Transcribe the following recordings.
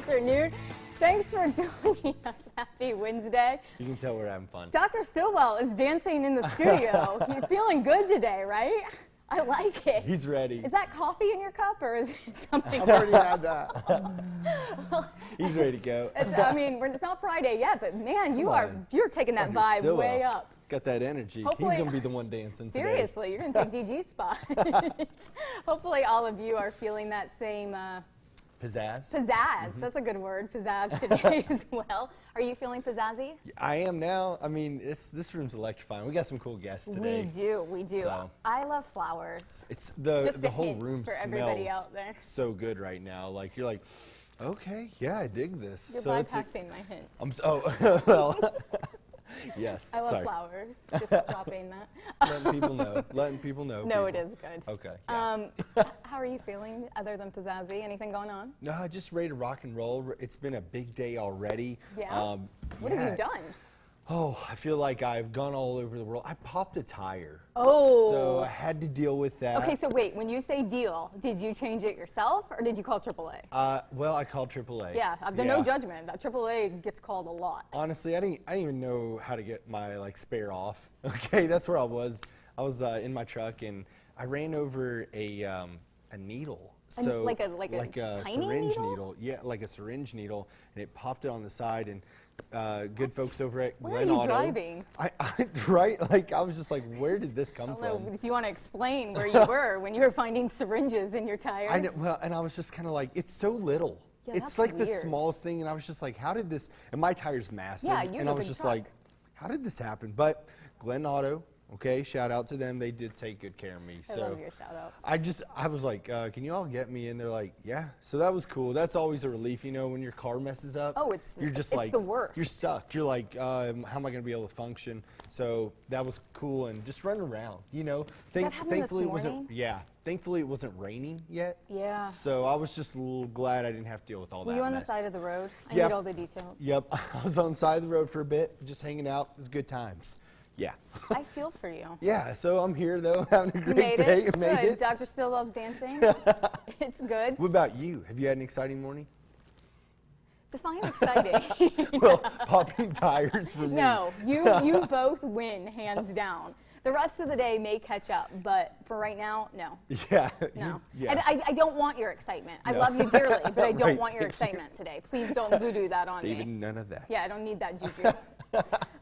afternoon. Thanks for joining us. Happy Wednesday. You can tell we're having fun. Dr. Stillwell is dancing in the studio. You're feeling good today, right? I like it. He's ready. Is that coffee in your cup or is it something I've already had that. He's ready to go. It's not Friday yet, but man, you're taking that vibe way up. Got that energy. Hopefully, he's going to be the one dancing seriously, you're going to take DG's spot. Hopefully all of you are feeling that same pizzazz. Pizzazz. That's a good word. Pizzazz today as well. Are you feeling pizzazzy? I am now. I mean, this room's electrifying. We got some cool guests today. We do. So, I love flowers. It's the whole room for smells everybody out there. So good right now. Like you're like, okay, yeah, I dig this. You're so bypassing my hint. Well. Yes. I love flowers. Just dropping that. Letting people know. No, it is good. Okay. Yeah. How are you feeling other than pizzazzy? Anything going on? No, just ready to rock and roll. It's been a big day already. Yeah. What have you done? Oh, I feel like I've gone all over the world. I popped a tire. Oh. So I had to deal with that. Okay, so wait, when you say deal, did you change it yourself or did you call AAA? Well, I called AAA. Yeah, no judgment. That AAA gets called a lot. Honestly, I didn't even know how to get my spare off. Okay, that's where I was. I was in my truck and I ran over a needle. So like a tiny syringe needle? Yeah, like a syringe needle, and it popped it on the side. And good folks over at Glen Auto. Where are you driving? Right, like I was just like, where did this come from? I don't know if you want to explain where you were when you were finding syringes in your tires. I know, well, and I was just kind of like, it's so little. Yeah, it's that's like weird. the smallest thing, and I was just like, how did this? And my tire's massive, Yeah, and I was just like, how did this happen? But Glen Auto. Okay, shout out to them. They did take good care of me. I love your shout outs. I was like, can you all get me? And they're like, yeah. So that was cool. That's always a relief, when your car messes up. Oh, you're just it's the worst. You're stuck. You're like, how am I going to be able to function? So that was cool, and just running around, Thankfully it wasn't. Yeah, thankfully it wasn't raining yet. Yeah. So I was just a little glad I didn't have to deal with all that. Were you on mess. the side of the road? I Yep. need all the details. Yep, I was on the side of the road for a bit, just hanging out. It was good times. Yeah. I feel for you. Yeah, so I'm here though, having a great day. You made it. Dr. Stillwell's dancing. It's good. What about you? Have you had an exciting morning? Define exciting. Well, popping tires for me. No, you both win, hands down. The rest of the day may catch up, but for right now, no. Yeah. No. Yeah. And I don't want your excitement. I love you dearly, but I don't Right, want your excitement today. Please don't voodoo that on David, me. none of that. Yeah, I don't need that juju.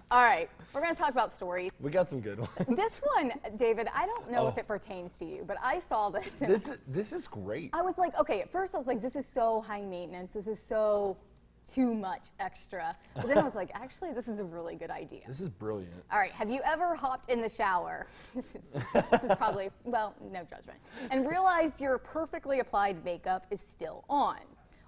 All right, we're going to talk about stories. We got some good ones. This one, David, I don't know if it pertains to you, but I saw this. This is great. I was like, okay, at first I was like, this is so high maintenance. This is so too much extra. But then I was like, actually, this is a really good idea. This is brilliant. All right, have you ever hopped in the shower? This is probably, well, no judgment. And realized your perfectly applied makeup is still on?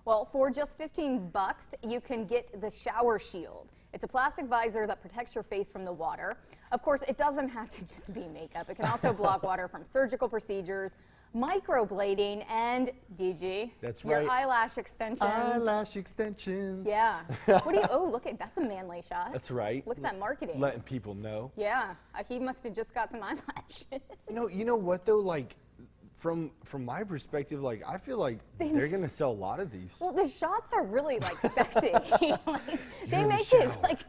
Well, for just $15, you can get the Showrshield. It's a plastic visor that protects your face from the water. Of course, it doesn't have to just be makeup. It can also block water from surgical procedures, microblading, and DG. That's your right. eyelash extensions. Eyelash extensions. Yeah. What do you? Oh, look at that's a manly shot. That's right. Look at that marketing. Letting people know. Yeah. He must have just got some eyelashes. You know what though? Like, from my perspective, like I feel like they're gonna sell a lot of these. Well, the shots are really like sexy. They make it like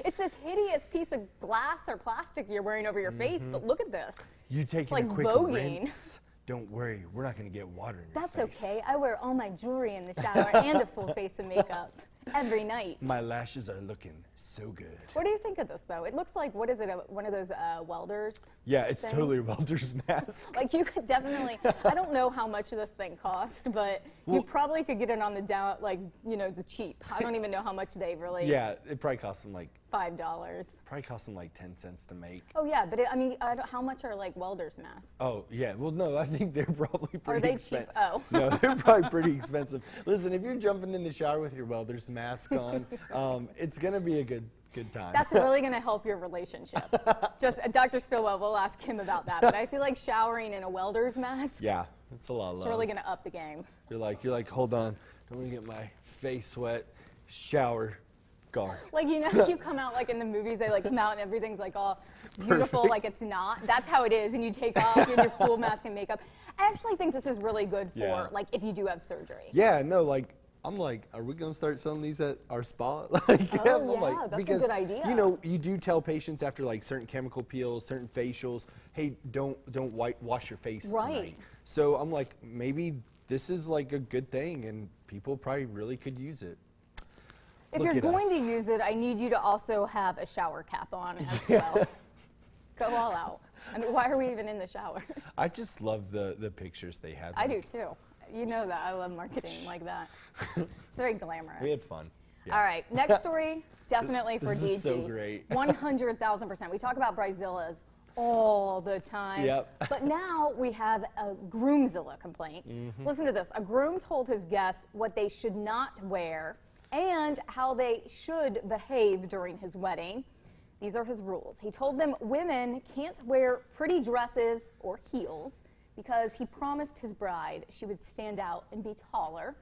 it's this hideous piece of glass or plastic you're wearing over your face, but look at this. You taking like a quick voguing. rinse. Don't worry, we're not gonna get water in your That's face. okay. I wear all my jewelry in the shower and a full face of makeup every night. My lashes are looking so good. What do you think of this though? It looks like, what is it, one of those welders? Yeah, it's things? totally a welder's mask. Like you could definitely, I don't know how much this thing cost, but you probably could get it on the down, like, the cheap. I don't even know how much they really. Yeah, it probably cost them like $5. probably cost them like 10 cents to make. Oh yeah, but how much are like welders' masks? Oh yeah, well no, I think they're probably pretty Are they expensive. cheap? Oh. No, they're probably pretty expensive. Listen, if you're jumping in the shower with your welder's mask on, it's gonna be a good time. That's really going to help your relationship. Just Dr. Stillwell, we'll ask him about that. But I feel like showering in a welder's mask. Yeah, it's a lot of love. It's really going to up the game. You're like, hold on, don't want to get my face wet. Shower, gone. Like you come out like in the movies, they like come out and everything's like all beautiful, Perfect. like it's not. That's how it is, and you take off your full mask and makeup. I actually think this is really good for like if you do have surgery. Yeah, no, like I'm like, are we gonna start selling these at our spa? Oh, that's a because, good idea. you know, you do tell patients after like certain chemical peels, certain facials, hey, don't wash your face tonight. So I'm like, maybe this is like a good thing, and people probably really could use it. If you're going to use it, I need you to also have a shower cap on as well. Go all out. I mean, why are we even in the shower? I just love the pictures they have. I do too. You know that. I love marketing like that. It's very glamorous. We had fun. Yeah. All right, next story, definitely for DG. This is so great. 100,000%. We talk about bridezillas all the time. Yep. But now we have a groomzilla complaint. Listen to this. A groom told his guests what they should not wear and how they should behave during his wedding. These are his rules. He told them women can't wear pretty dresses or heels because he promised his bride she would stand out and be taller.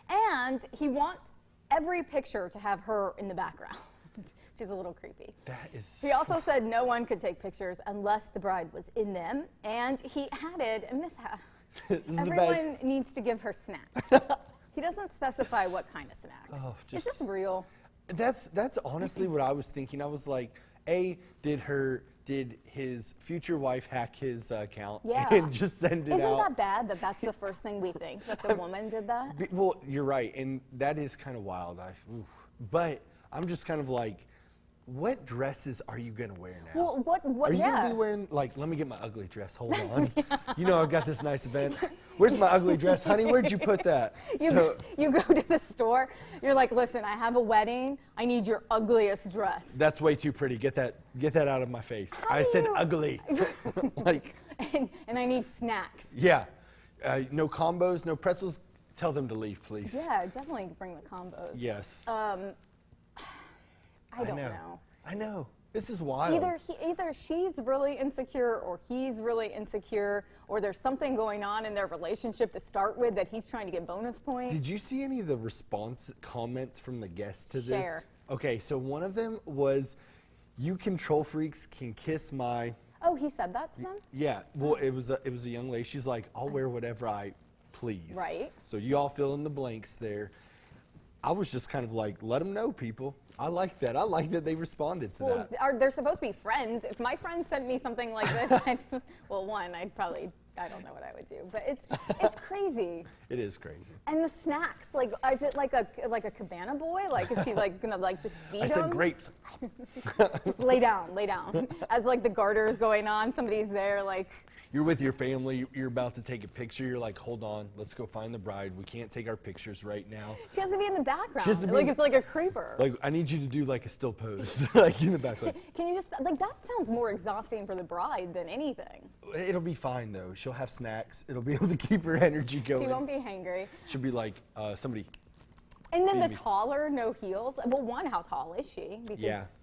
And he wants every picture to have her in the background, which is a little creepy. That is. He also said no one could take pictures unless the bride was in them. And he added, and this everyone needs to give her snacks. He doesn't specify what kind of snacks. Oh, is this real? That's honestly what I was thinking. I was like, did his future wife hack his account and just send it out? Isn't that bad that that's the first thing we think, that the woman did that? Well, you're right, and that is kind of wild. But I'm just kind of like, what dresses are you gonna wear now? Well, what are you gonna be wearing? Like, let me get my ugly dress. Hold on. You know, I've got this nice event. Where's my ugly dress, honey? Where'd you put that? You go to the store. You're like, listen, I have a wedding. I need your ugliest dress. That's way too pretty. Get that out of my face. I said ugly. Like. And I need snacks. Yeah. No combos, no pretzels. Tell them to leave, please. Yeah, definitely bring the combos. Yes. I don't know. I know. This is wild. Either she's really insecure or he's really insecure, or there's something going on in their relationship to start with that he's trying to get bonus points. Did you see any of the comments from the guests to this? Share. Okay, so one of them was, "You control freaks can kiss my." Oh, he said that to them? Yeah. Well, it was a young lady. She's like, "I'll wear whatever I please." Right. So you all fill in the blanks there. I was just kind of like, let them know, people. I like that. I like that they responded to that. Well, they're supposed to be friends. If my friend sent me something like this, I don't know what I would do. But it's crazy. It is crazy. And the snacks, like, is it like a cabana boy? Like, is he like gonna like just feed them? I said grapes. Just lay down. As like the garter is going on, somebody's there like. You're with your family, you're about to take a picture, you're like, hold on, let's go find the bride. We can't take our pictures right now. She has to be in the background. It's like a creeper. Like, I need you to do like a still pose, like in the background. Can you just, like, that sounds more exhausting for the bride than anything. It'll be fine though. She'll have snacks. It'll be able to keep her energy going. She won't be hangry. She'll be like, somebody. And then the taller, no heels. Well, one, how tall is she? Because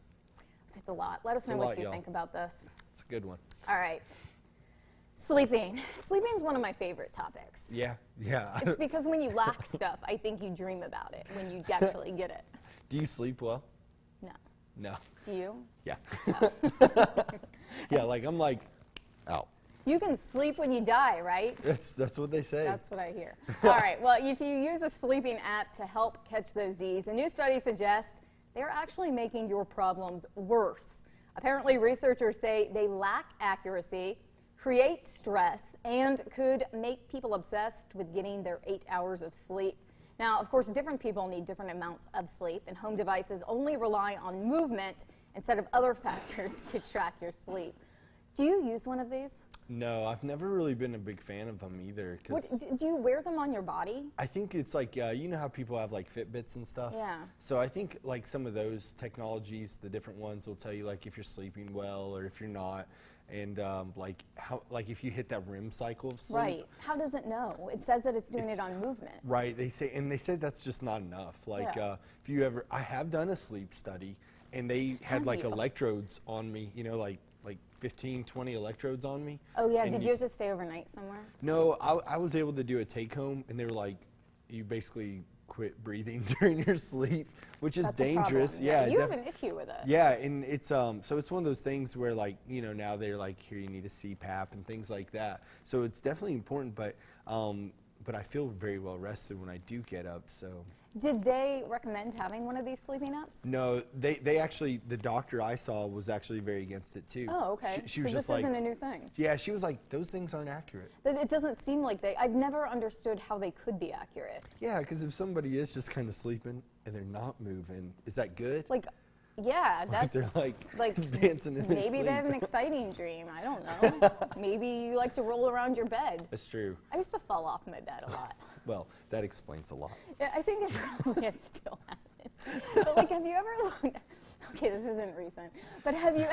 it's a lot. Let us know what you think about this. It's a good one. All right. Sleeping. Sleeping is one of my favorite topics. Yeah. It's because when you lack stuff, I think you dream about it when you actually get it. Do you sleep well? No. Do you? Yeah. Yeah, like I'm like, out. You can sleep when you die, right? That's what they say. That's what I hear. All right. Well, if you use a sleeping app to help catch those Z's, a new study suggests they're actually making your problems worse. Apparently, researchers say they lack accuracy, create stress, and could make people obsessed with getting their 8 hours of sleep. Now, of course, different people need different amounts of sleep, and home devices only rely on movement instead of other factors to track your sleep. Do you use one of these? No, I've never really been a big fan of them either. Do you wear them on your body? I think it's like, you know how people have like Fitbits and stuff? Yeah. So I think like some of those technologies, the different ones will tell you like if you're sleeping well or if you're not. And like if you hit that REM cycle of sleep. Right. How does it know? It says that it's doing it on movement. Right. They say that's just not enough. Like I have done a sleep study, and they had like electrodes on me. You know, like 15, 20 electrodes on me. Oh yeah. Did you have to stay overnight somewhere? No, I was able to do a take home, and they were like, you basically quit breathing during your sleep, which is dangerous. Yeah, you have an issue with it. Yeah, and it's so it's one of those things where like, you know, now they're like, here you need a CPAP and things like that. So it's definitely important, but but I feel very well rested when I do get up. So. Did they recommend having one of these sleeping apps? No, they actually, the doctor I saw was actually very against it too. Oh, okay. She so was this just like, isn't a new thing. yeah, she was like, those things aren't accurate. It doesn't seem like I've never understood how they could be accurate. Yeah, because if somebody is just kind of sleeping and they're not moving, is that good? Like, yeah, that's they're like dancing in their maybe sleep. they have an exciting dream. I don't know. Maybe you like to roll around your bed. That's true. I used to fall off my bed a lot. Well, that explains a lot. Yeah, I think it still happens. But like, have you ever? Okay, this isn't recent, but have you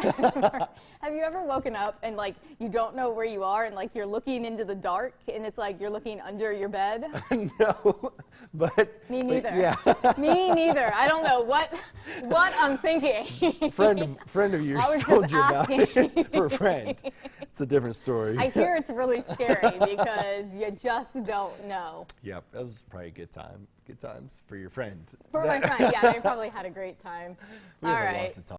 ever woken up and like you don't know where you are and like you're looking into the dark and it's like you're looking under your bed? No, but Me neither. Yeah. Me neither. I don't know what I'm thinking. friend of yours I was told just you about asking. it for a friend. It's a different story. I hear it's really scary because you just don't know. Yep, that was probably a good time. Good times for your friend. For my friend, yeah, they probably had a great time. We All have a lot right. to talk